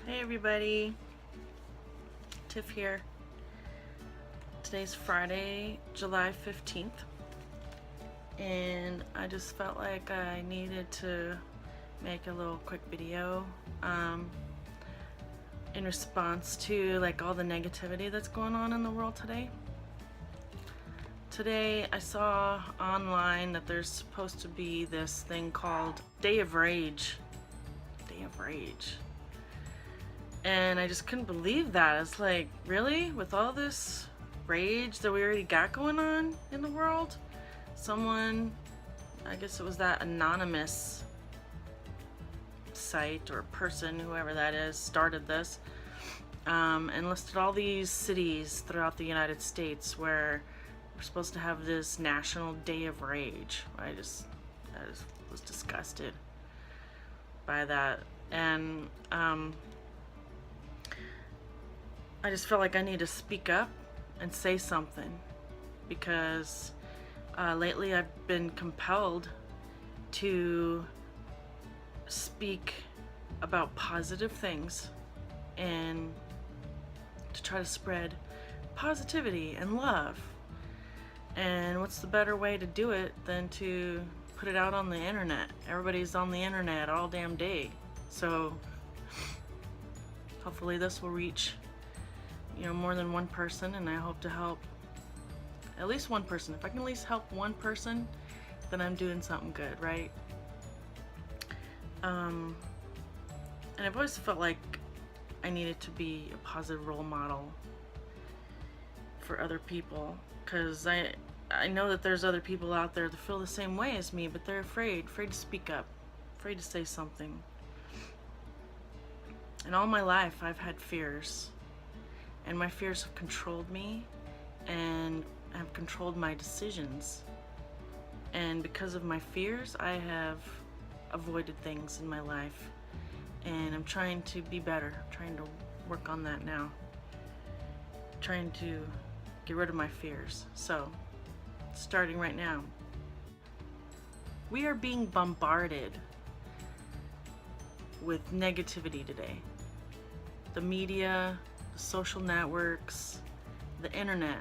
Hey everybody, Tiff here. Today's Friday, July 15th, and I just felt like I needed to make a little quick video in response to all the negativity that's going on in the world today. Today I saw online that there's supposed to be this thing called Day of Rage. Day of Rage. And I just couldn't believe that. It's like, really? With all this rage that we already got going on in the world? Someone, I guess it was that anonymous site or person, whoever that is, started this and listed all these cities throughout the United States where we're supposed to have this National Day of Rage. I just was disgusted by that. And I just felt like I need to speak up and say something because lately I've been compelled to speak about positive things and to try to spread positivity and love. And what's the better way to do it than to put it out on the internet? Everybody's on the internet all damn day. So hopefully this will reach more than one person, and I hope to help at least one person. If I can at least help one person, then I'm doing something good, right? And I've always felt like I needed to be a positive role model for other people, because I know that there's other people out there that feel the same way as me, but they're afraid to speak up, afraid to say something. And all my life I've had fears. And my fears have controlled me and have controlled my decisions. And because of my fears, I have avoided things in my life. And I'm trying to be better. I'm trying to work on that now. Trying to get rid of my fears. So, starting right now. We are being bombarded with negativity today. The media, the social networks, the internet,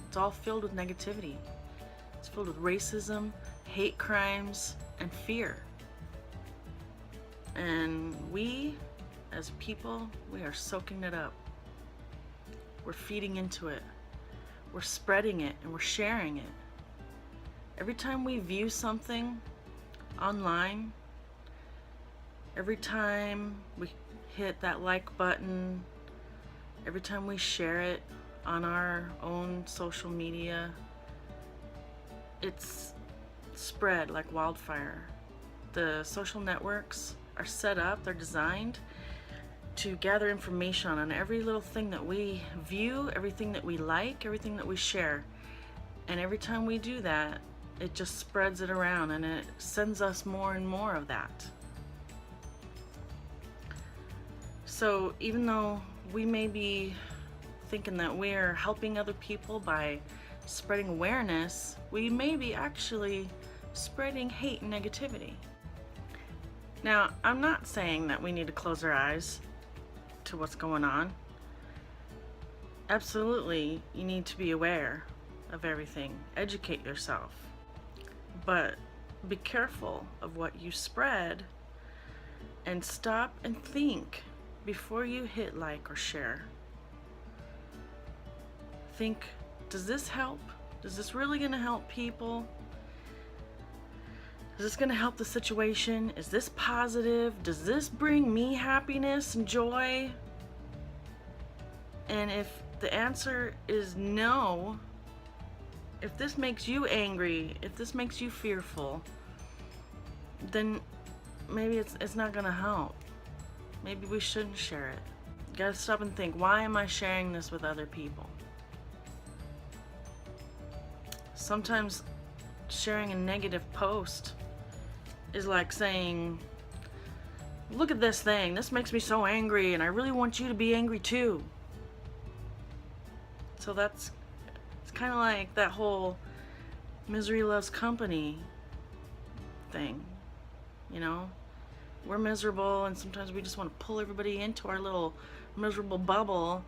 it's all filled with negativity. It's filled with racism, hate crimes, and fear. And we, as people, we are soaking it up. We're feeding into it. We're spreading it and we're sharing it. Every time we view something online, every time we hit that like button, every time we share it on our own social media, it's spread like wildfire. The social networks are set up, they're designed to gather information on every little thing that we view, everything that we like, everything that we share. And every time we do that, it just spreads it around and it sends us more and more of that. So even though we may be thinking that we're helping other people by spreading awareness, we may be actually spreading hate and negativity. Now, I'm not saying that we need to close our eyes to what's going on. Absolutely, you need to be aware of everything. Educate yourself. But be careful of what you spread and stop and think before you hit like or share. Think, does this help? Is this really gonna help people? Is this gonna help the situation? Is this positive? Does this bring me happiness and joy? And if the answer is no, if this makes you angry, if this makes you fearful, then maybe it's not gonna help. Maybe we shouldn't share it. You gotta stop and think, why am I sharing this with other people? Sometimes sharing a negative post is like saying, look at this thing, this makes me so angry and I really want you to be angry too. So it's kind of like that whole misery loves company thing, we're miserable, and sometimes we just want to pull everybody into our little miserable bubble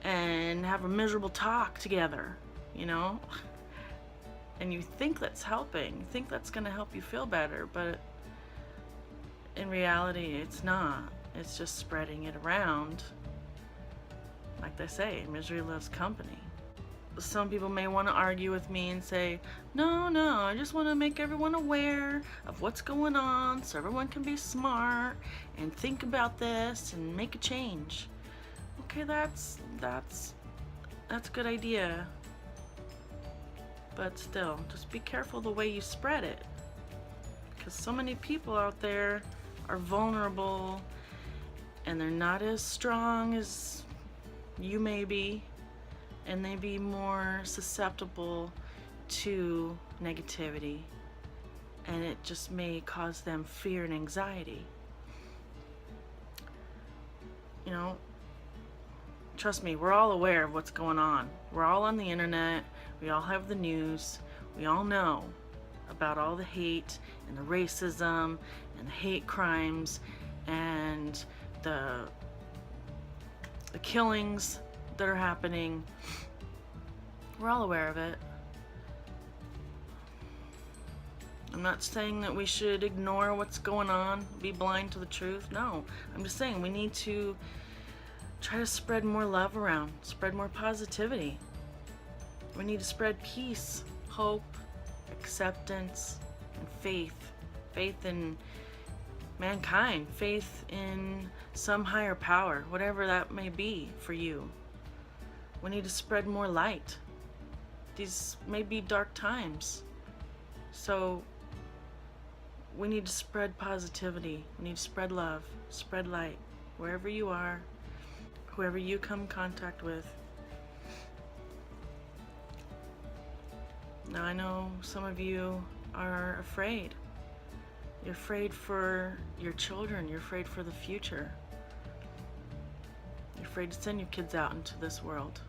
and have a miserable talk together, you know? And you think that's helping, you think that's going to help you feel better, but in reality, it's not. It's just spreading it around. Like they say, misery loves company. Some people may want to argue with me and say, no, I just want to make everyone aware of what's going on so everyone can be smart and think about this and make a change. Okay, that's a good idea. But still, just be careful the way you spread it. Because so many people out there are vulnerable and they're not as strong as you may be. And they be more susceptible to negativity, and it just may cause them fear and anxiety. You know, trust me, we're all aware of what's going on. We're all on the internet, we all have the news, we all know about all the hate and the racism and the hate crimes and the killings that are happening. We're all aware of it. I'm not saying that we should ignore what's going on, be blind to the truth. No, I'm just saying we need to try to spread more love around, spread more positivity. We need to spread peace, hope, acceptance, and faith. Faith in mankind, faith in some higher power, whatever that may be for you. We need to spread more light. These may be dark times. So we need to spread positivity. We need to spread love, spread light, wherever you are, whoever you come in contact with. Now I know some of you are afraid. You're afraid for your children. You're afraid for the future. You're afraid to send your kids out into this world.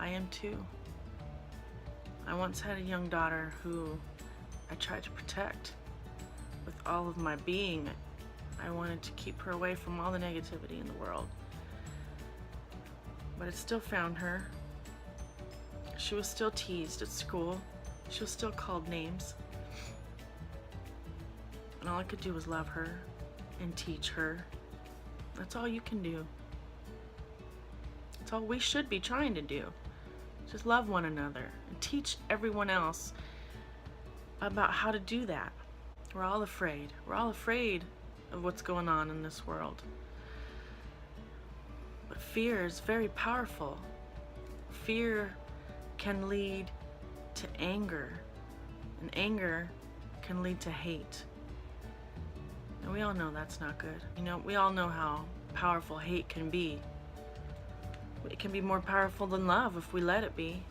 I am too. I once had a young daughter who I tried to protect with all of my being. I wanted to keep her away from all the negativity in the world. But it still found her. She was still teased at school. She was still called names. And all I could do was love her and teach her. That's all you can do. That's all we should be trying to do. Just love one another and teach everyone else about how to do that. We're all afraid. We're all afraid of what's going on in this world. But fear is very powerful. Fear can lead to anger, and anger can lead to hate. And we all know that's not good. You know, we all know how powerful hate can be. It can be more powerful than love if we let it be.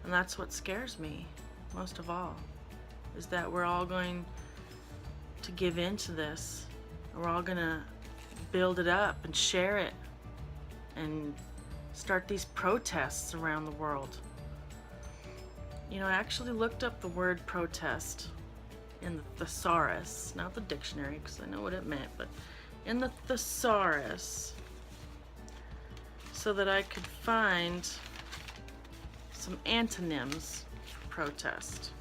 And that's what scares me most of all, is that we're all going to give in to this. We're all gonna build it up and share it and start these protests around the world. You know, I actually looked up the word protest in the thesaurus, not the dictionary because I know what it meant, but in the thesaurus, so that I could find some antonyms for protest.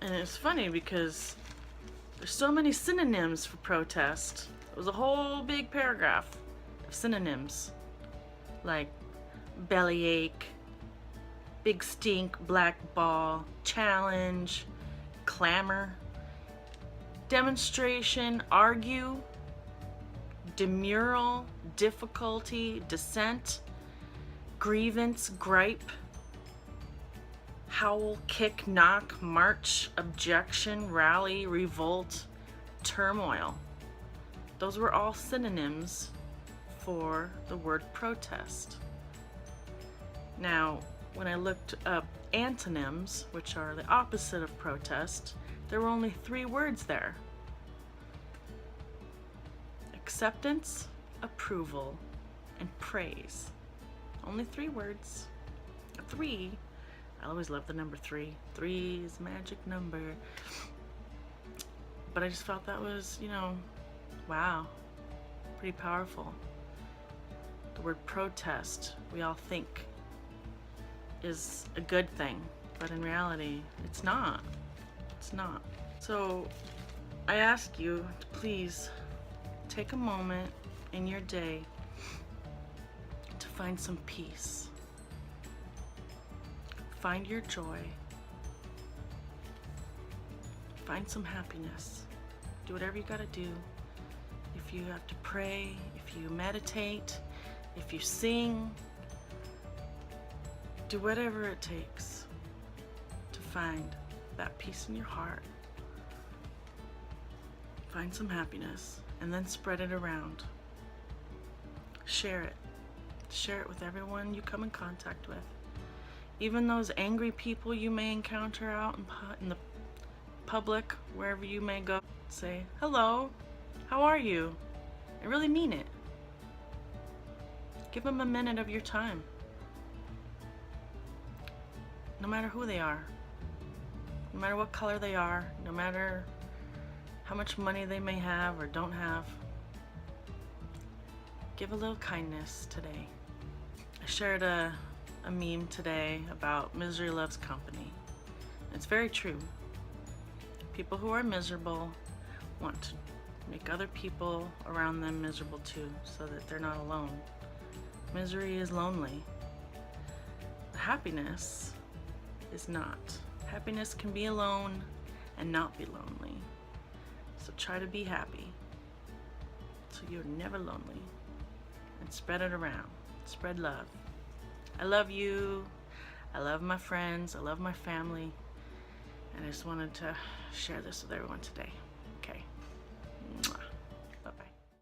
And it's funny because there's so many synonyms for protest. It was a whole big paragraph of synonyms, like bellyache, big stink, black ball, challenge, clamor, demonstration, argue, demurral, difficulty, dissent, grievance, gripe, howl, kick, knock, march, objection, rally, revolt, turmoil. Those were all synonyms for the word protest. Now, when I looked up antonyms, which are the opposite of protest, there were only 3 words there. Acceptance, approval, and praise. Only 3 words. 3 I always love the number 3. 3 is a magic number. But I just felt that was, wow, pretty powerful. The word protest, we all think is a good thing, but in reality, it's not. It's not. So I ask you to please take a moment in your day to find some peace. Find your joy. Find some happiness. Do whatever you gotta do. If you have to pray, if you meditate, if you sing, do whatever it takes to find that peace in your heart. Find some happiness and then spread it around. Share it. Share it with everyone you come in contact with. Even those angry people you may encounter out in the public, wherever you may go, say, hello, how are you? I really mean it. Give them a minute of your time. No matter who they are, no matter what color they are, no matter how much money they may have or don't have, give a little kindness today. I shared a meme today about misery loves company. It's very true. People who are miserable want to make other people around them miserable too, so that they're not alone. Misery is lonely. Happiness is not. Happiness can be alone and not be lonely. So try to be happy so you're never lonely, and spread it around. Spread love. I love you. I love my friends. I love my family. And I just wanted to share this with everyone today. Okay.